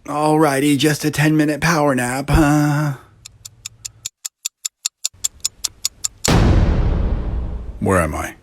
Alrighty, just a 10-minute power nap. Where am I?